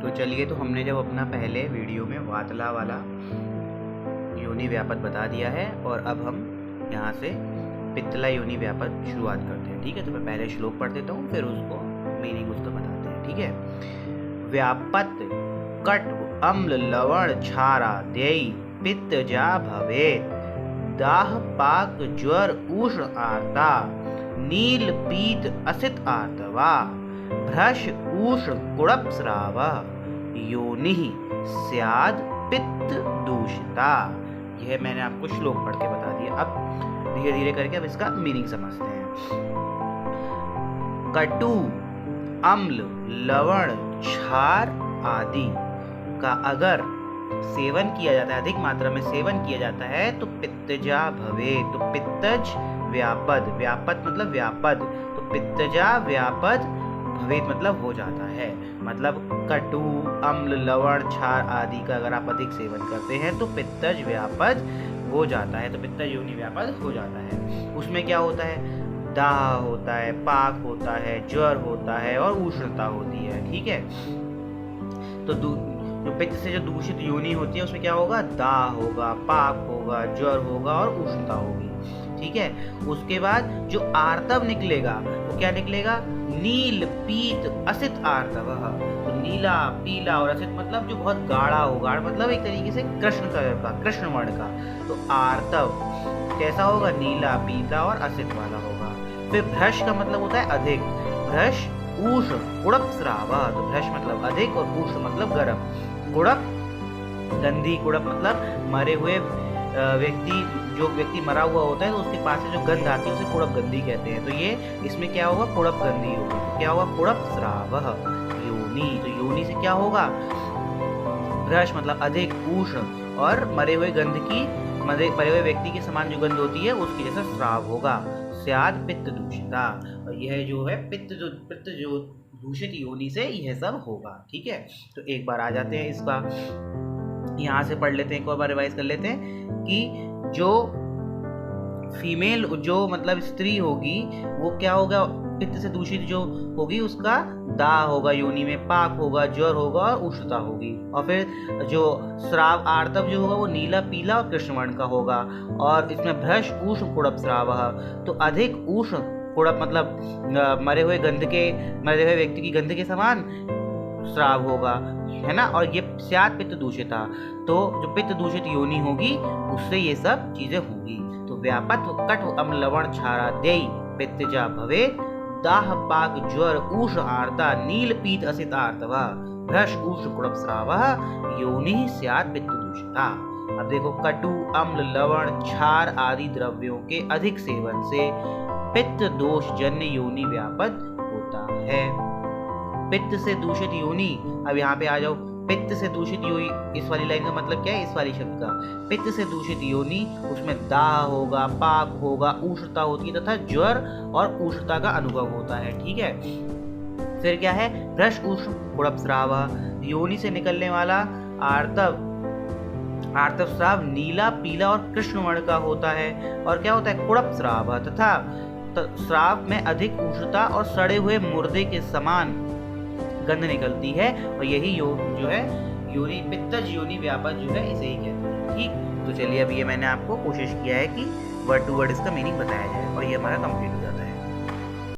तो चलिए, तो हमने जब अपना पहले वीडियो में वातला वाला योनि व्यापद बता दिया है और अब हम यहाँ से पित्तला योनि व्यापद शुरुआत करते हैं। ठीक है, तो मैं पहले श्लोक पढ़ देता हूँ, फिर उसको मीनिंग उसका बताते हैं। ठीक है, व्यापत कट अम्ल लवण क्षारा देयी पित्तजा भवेत् दाह पाक ज्वर उष्ण आर्ता नील पीत असित आर्तवा भ्रश उष्ण कुड़प स्राव योनिः स्याद पित्त दूषिता। यह मैंने आपको श्लोक पढ़ के बता दिया। अब धीरे धीरे करके अब इसका मीनिंग समझते हैं। कटु अम्ल लवण क्षार आदि का अगर सेवन किया जाता है, अधिक मात्रा में सेवन किया जाता है तो पित्तजा भवे, तो पित्तज व्यापद, व्यापद मतलब व्यापद, तो पित्तजा व्यापद भवेत मतलब हो जाता है। मतलब कटु अम्ल लवण क्षार आदि का अगर आप अधिक सेवन करते हैं तो पित्तज व्यापद हो जाता है, तो पित्तज योनि व्यापद हो जाता है। उसमें क्या होता है? दाह होता है, पाक होता है, ज्वर होता है और उष्णता होती है। ठीक है, तो जो पित्त से जो दूषित योनि होती है उसमें क्या होगा? दाह होगा, पाक होगा, ज्वर होगा और उष्णता होगी। ठीक है, उसके बाद जो आर्तव निकलेगा वो क्या निकलेगा? नील पीत असित आर्तव। तो नीला, पीला और असित मतलब जो बहुत गाढ़ा हो, गाढ़ मतलब एक तरीके से कृष्ण कलर का, कृष्ण वर्ण का। तो आर्तव कैसा होगा? नीला, पीला और असित वाला होगा। फिर भ्रश का मतलब होता है अधिक, भ्रश उष्ण कुड़प स्राव, तो भ्रश मतलब अधिक और उष्ण मतलब गर्म। कुड़प गंधी, कुड़प मतलब मरे हुए व्यक्ति, जो व्यक्ति मरा हुआ होता है तो उसके पास से जो गंध आती है उसे कुड़प गंधी कहते हैं। तो ये इसमें क्या होगा? कुड़प गंधी होगी। तो क्या होगा? कुड़प स्राव योनि, तो योनि से क्या होगा? भ्रश मतलब अधिक, उष्ण और मरे हुए व्यक्ति के समान जो गंध होती है उसकी जैसा स्राव होगा। स्याद पित्त दूषिता, और यह जो है पित्त जो दूषित योनि से यह सब होगा। ठीक है, तो एक बार आ जाते हैं इसका, यहाँ से पढ़ लेते हैं, एक और बार रिवाइज कर लेते हैं कि जो फीमेल, जो मतलब स्त्री होगी वो क्या होगा? पित्त से दूषित जो होगी उसका दाह होगा योनि में, पाक होगा, ज्वर होगा और उष्णता होगी। और फिर जो स्राव आर्तव जो होगा वो नीला, पीला और कृष्ण वर्ण का होगा। और इसमें भ्रश उष्ण कुड़प स्राव, तो अधिक उष्ण कुड़प मतलब मरे हुए व्यक्ति की गंध के समान स्राव होगा, है ना। और ये स्याद पित्त दूषिता, तो जो पित्त दूषित योनि होगी उससे ये सब चीजें होंगी। तो व्यापत कट अम्ल लवण क्षारा देयी पित्तजा भवे दाह पाक ज्वर उष्ण आर्ता नील पीत असित आर्तवा भ्रश उष्ण कुड़प स्राव योनिः स्यात् पित्त दूषिता। अब देखो, कटु अम्ल लवण क्षार आदि द्रव्यों के अधिक सेवन से पित्त दोष जन्य योनि व्यापद होता है। पित्त से दूषित योनि, अब यहाँ पे आ जाओ, पित्त से दूषित योनि, इस वाली लाइन का मतलब क्या है? इस वाली शब्द का पित्त से दूषित योनि, उसमें दाह होगा, पाक होगा, उष्णता होती है तथा ज्वर और उष्णता का अनुभव होता है। ठीक है, फिर क्या है? भ्रश उष्ण कुड़प स्राव, योनि से निकलने वाला आर्तव स्राव नीला, पीला और कृष्ण वर्ण का होता है। और क्या होता है? कुड़प स्राव, तथा स्राव में अधिक उष्णता और सड़े हुए मुर्दे के समान गंध निकलती है, और यही जो है योनि, पित्तज योनि व्यापद जो है इसे ही कहते हैं। ठीक, तो चलिए अब ये मैंने आपको कोशिश किया है कि वर्ड टू वर्ड इसका मीनिंग बताया जाए और ये हमारा कंप्लीट हो